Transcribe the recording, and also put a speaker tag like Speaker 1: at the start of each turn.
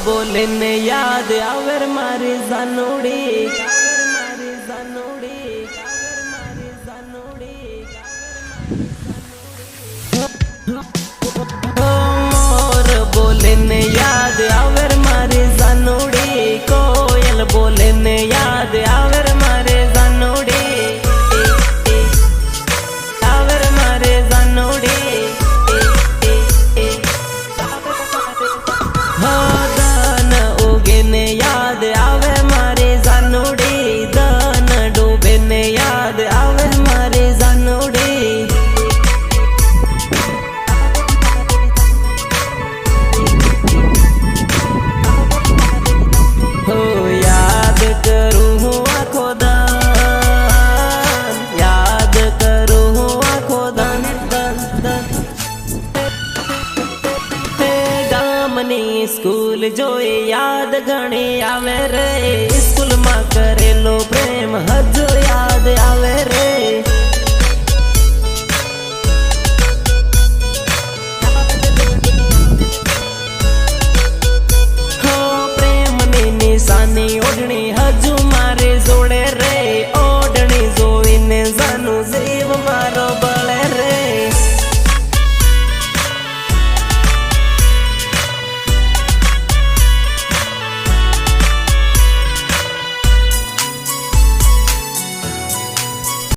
Speaker 1: बोले ने याद आवर मारी जानोड़ी मोर बोले ने याद आवर मारी जानोड़ी कोयल बोले ने याद आवर मारे जानोड़ी आवर मारे जानोड़ी दान उगे ने याद आवे मारे जानोड़ी दान डूबे ने याद आवे मारे जानोड़ी हो याद करूँ हूँ आँखों दान याद करूँ हूँ आँखों दान गामनी स्कूल जोई याद घणी आवे रे स्कूल में करेलो प्रेम हजो याद आवे रे।